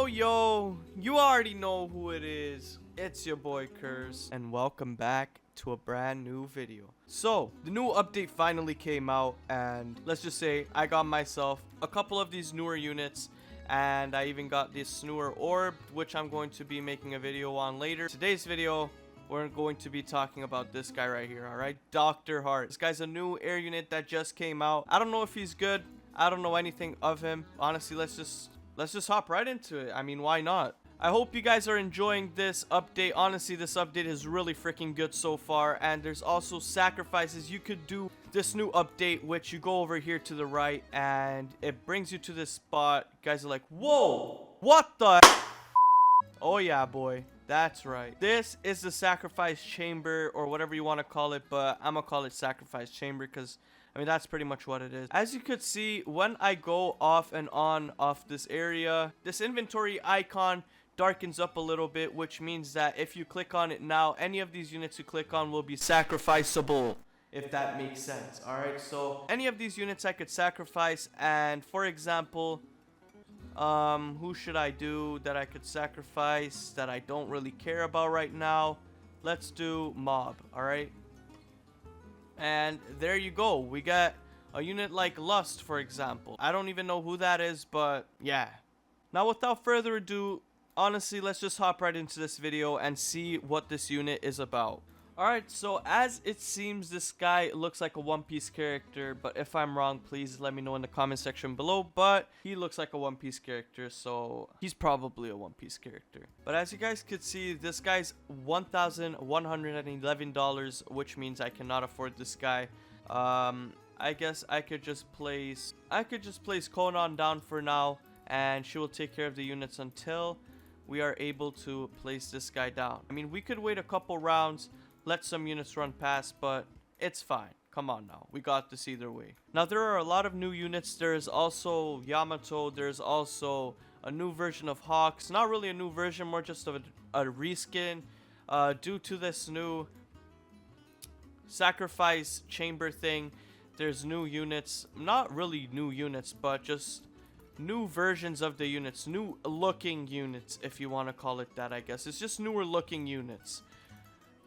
Yo, you already know who it is. It's your boy Curse, and welcome back to a brand new video. So, the new update finally came out, and let's just say I got myself a couple of these newer units, and I even got this newer orb, which I'm going to be making a video on later. Today's video, we're going to be talking about this guy right here, alright? Dr. Hart. This guy's a new air unit that just came out. I don't know if he's good. I don't know anything of him. Honestly, let's just hop right into it. I mean, why not? I hope you guys are enjoying this update. Honestly, this update is really freaking good so far. And there's also sacrifices you could do this new update, which you go over here to the right and it brings you to this spot. You guys are like, whoa, what the? Oh yeah, boy. That's right. This is the sacrifice chamber, or whatever you want to call it, but I'm gonna call it sacrifice chamber because I mean, that's pretty much what it is. As you could see, when I go off and on off this area, this inventory icon darkens up a little bit, which means that if you click on it now, any of these units you click on will be sacrificable, if that makes sense. Alright, so any of these units I could sacrifice, and for example, who should I do that I could sacrifice that I don't really care about right now? Let's do mob, alright? And there you go. We got a unit like Lust, for example. I don't even know who that is, but yeah. Now, without further ado, honestly, let's just hop right into this video and see what this unit is about. Alright, so as it seems, this guy looks like a One Piece character, but if I'm wrong, please let me know in the comment section below. But he looks like a One Piece character, so he's probably a One Piece character. But as you guys could see, this guy's $1,111, which means I cannot afford this guy. I guess I could just place Conan down for now, and she will take care of the units until we are able to place this guy down. I mean, we could wait a couple rounds, let some units run past, but it's fine. Come on now. We got this either way. Now, there are a lot of new units. There's also Yamato. There's also a new version of Hawks. Not really a new version, more just of a reskin. Due to this new sacrifice chamber thing, there's new units. Not really new units, but just new versions of the units. New looking units, if you want to call it that, I guess. It's just newer looking units.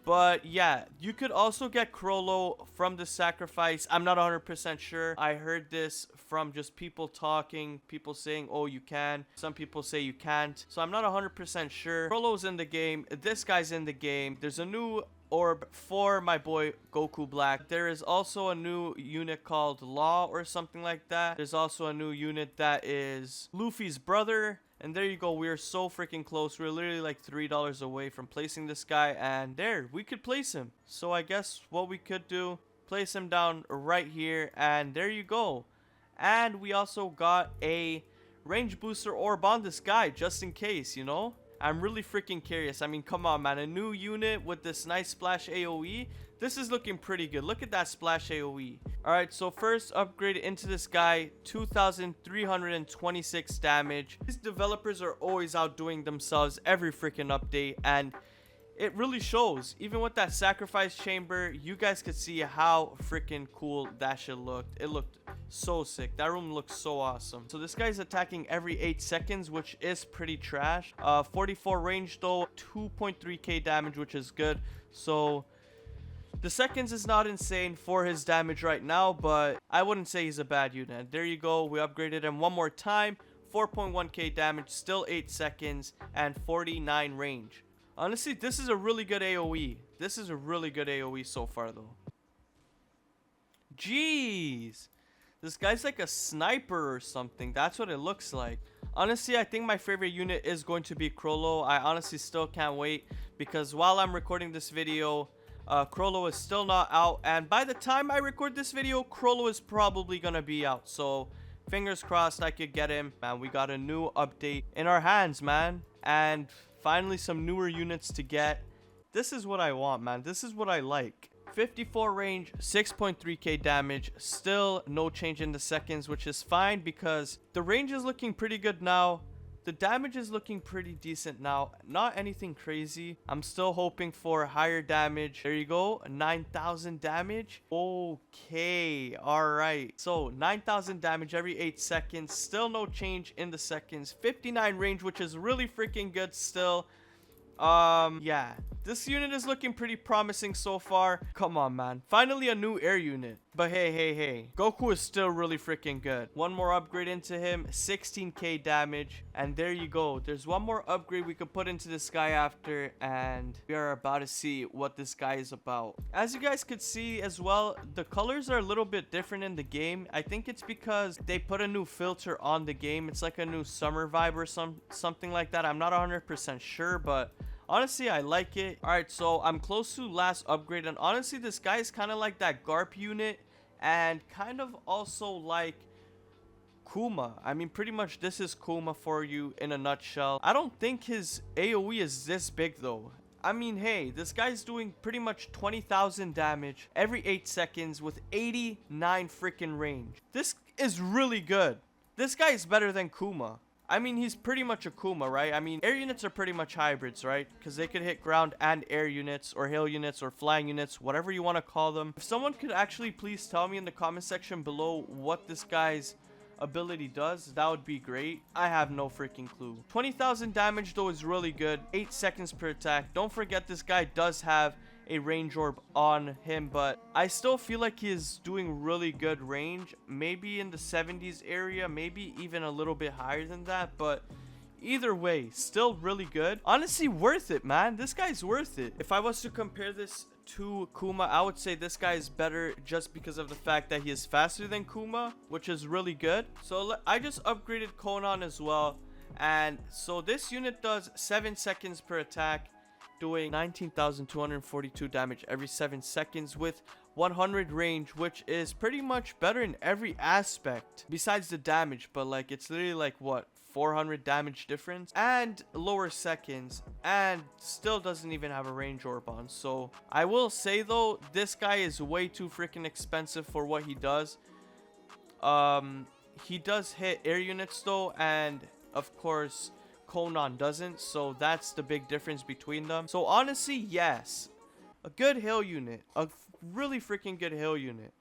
But yeah, you could also get Crollo from the sacrifice. I'm not 100% sure. I heard this from just people talking, people saying, oh, you can. Some people say you can't. So I'm not 100% sure. Crollo's in the game. This guy's in the game. There's a new orb for my boy Goku Black. There is also a new unit called Law or something like that. There's also a new unit that is Luffy's brother. And there you go. We're so freaking close. We're literally like $3 away from placing this guy. And there, we could place him. So I guess what we could do, place him down right here. And there you go. And we also got a range booster orb on this guy, just in case, you know. I'm really freaking curious. I mean, come on, man. A new unit with this nice splash AoE. This is looking pretty good. Look at that splash AoE. Alright, so first upgrade into this guy. 2,326 damage. These developers are always outdoing themselves every freaking update. And it really shows. Even with that sacrifice chamber, you guys could see how freaking cool that shit looked. It looked so sick. That room looks so awesome. So this guy's attacking every 8 seconds, which is pretty trash. 44 range though, 2.3k damage, which is good. So the seconds is not insane for his damage right now, but I wouldn't say he's a bad unit. There you go. We upgraded him one more time. 4.1k damage, still 8 seconds, and 49 range. Honestly, this is a really good AoE. This is a really good AoE so far, though. Jeez. This guy's like a sniper or something. That's what it looks like. Honestly, I think my favorite unit is going to be Crollo. I honestly still can't wait because while I'm recording this video, Crollo is still not out. And by the time I record this video, Crollo is probably going to be out. So, fingers crossed I could get him. Man, we got a new update in our hands, man. And finally some newer units to get. This is what I want, man. This is what I like. 54 range, 6.3k damage. Still no change in the seconds, which is fine because the range is looking pretty good now. The damage is looking pretty decent now. Not anything crazy. I'm still hoping for higher damage. There you go. 9,000 damage. Okay. All right. So 9,000 damage every 8 seconds. Still no change in the seconds. 59 range, which is really freaking good still. Yeah, this unit is looking pretty promising so far. Come on, man. Finally a new air unit. But hey, Goku is still really freaking good. One more upgrade into him, 16k damage, and there you go. There's one more upgrade we could put into this guy after, and we are about to see what this guy is about. As you guys could see as well, the colors are a little bit different in the game. I think it's because they put a new filter on the game. It's like a new summer vibe or something like that. I'm not 100% sure, but honestly, I like it. All right, so I'm close to last upgrade, and honestly, this guy is kind of like that Garp unit, and kind of also like KUMA. I mean, pretty much this is KUMA for you in a nutshell. I don't think his AoE is this big though. I mean, hey, this guy's doing pretty much 20,000 damage every 8 seconds with 89 freaking range. This is really good. This guy is better than KUMA. I mean, he's pretty much a KUMA, right? I mean, air units are pretty much hybrids, right? Because they could hit ground and air units, or hail units, or flying units, whatever you want to call them. If someone could actually please tell me in the comment section below what this guy's ability does, that would be great. I have no freaking clue. 20,000 damage, though, is really good. 8 seconds per attack. Don't forget, this guy does have a range orb on him, but I still feel like he is doing really good range, maybe in the 70s area, maybe even a little bit higher than that, but either way, still really good. Honestly, worth it, man. This guy's worth it. If I was to compare this to KUMA, I would say this guy is better just because of the fact that he is faster than KUMA, which is really good. So I just upgraded Conan as well, and so this unit does 7 seconds per attack, doing 19,242 damage every 7 seconds with 100 range, which is pretty much better in every aspect besides the damage, but like it's literally like what, 400 damage difference, and lower seconds, and still doesn't even have a range orb on. So I will say though, this guy is way too freaking expensive for what he does. He does hit air units though, and of course Conan doesn't, so that's the big difference between them. So honestly, yes, a good hill unit, a really freaking good hill unit.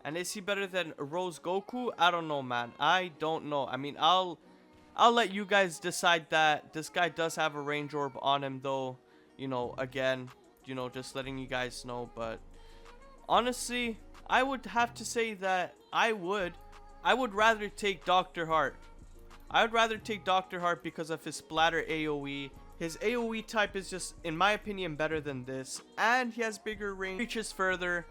And is he better than Rose Goku? I don't know, man. I don't know. I mean, I'll let you guys decide that. This guy does have a range orb on him though, you know, again, you know, just letting you guys know. But honestly, I would have to say that I would rather take Dr. Heart. I would rather take Dr. Heart because of his splatter AoE. His AoE type is just, in my opinion, better than this. And he has bigger range, reaches further.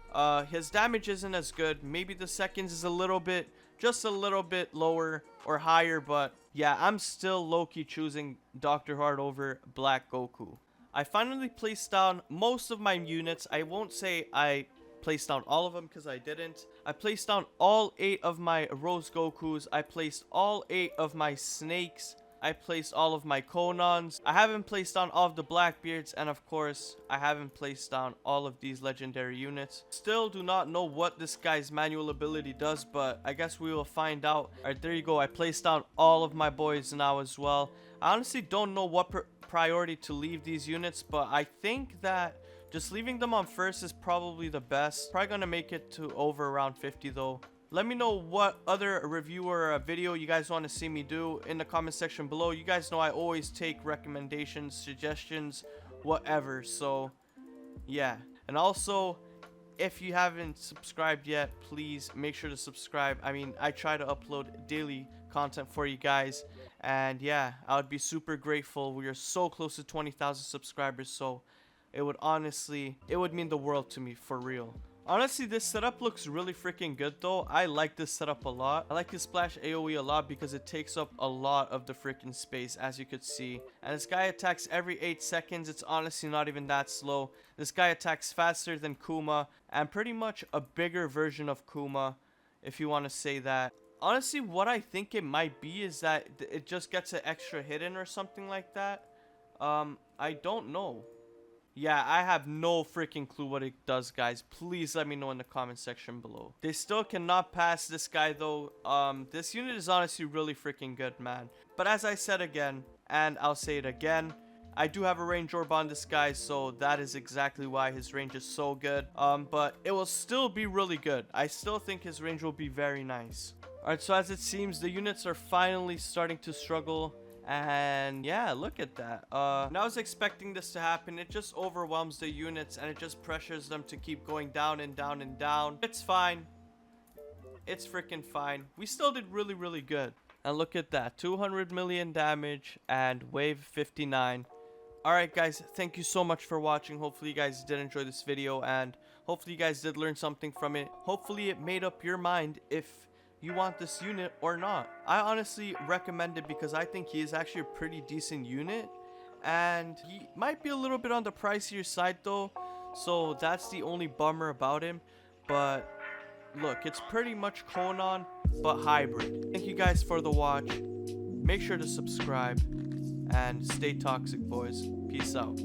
His damage isn't as good. Maybe the seconds is a little bit, just a little bit lower or higher. But yeah, I'm still low-key choosing Dr. Heart over Black Goku. I finally placed down most of my units. I won't say I placed down all of them because I didn't. I placed down all 8 of my Rose Gokus. I placed all 8 of my Snakes. I placed all of my Conans. I haven't placed down all of the Blackbeards, and of course, I haven't placed down all of these legendary units. Still do not know what this guy's manual ability does, but I guess we will find out. Alright, there you go. I placed down all of my boys now as well. I honestly don't know what priority to leave these units, but I think that just leaving them on first is probably the best. Probably gonna make it to over around 50 though. Let me know what other review or video you guys want to see me do in the comment section below. You guys know I always take recommendations, suggestions, whatever. So yeah, and also if you haven't subscribed yet, please make sure to subscribe. I mean, I try to upload daily content for you guys, and yeah, I would be super grateful. We are so close to 20,000 subscribers, so it would mean the world to me, for real. Honestly, this setup looks really freaking good though. I like this setup a lot. I like his splash AoE a lot because it takes up a lot of the freaking space, as you could see. And this guy attacks every 8 seconds. It's honestly not even that slow. This guy attacks faster than KUMA, and pretty much a bigger version of KUMA, if you want to say that. Honestly, what I think it might be is that it just gets an extra hit in or something like that. I don't know. Yeah, I have no freaking clue what it does, guys. Please let me know in the comment section below. They still cannot pass this guy, though. This unit is honestly really freaking good, man. But as I said again, and I'll say it again, I do have a range orb on this guy, so that is exactly why his range is so good. But it will still be really good. I still think his range will be very nice. Alright, so as it seems, the units are finally starting to struggle. And yeah, look at that. And I was expecting this to happen. It just overwhelms the units and it just pressures them to keep going down and down and down. It's fine. It's freaking fine. We still did really, really good. And look at that. 200 million damage and wave 59. Alright guys, thank you so much for watching. Hopefully you guys did enjoy this video and hopefully you guys did learn something from it. Hopefully it made up your mind if you want this unit or not. I honestly recommend it because I think he is actually a pretty decent unit and he might be a little bit on the pricier side though, so that's the only bummer about him. But look, it's pretty much Conan but hybrid. Thank you guys for the watch. Make sure to subscribe and stay toxic, boys. Peace out.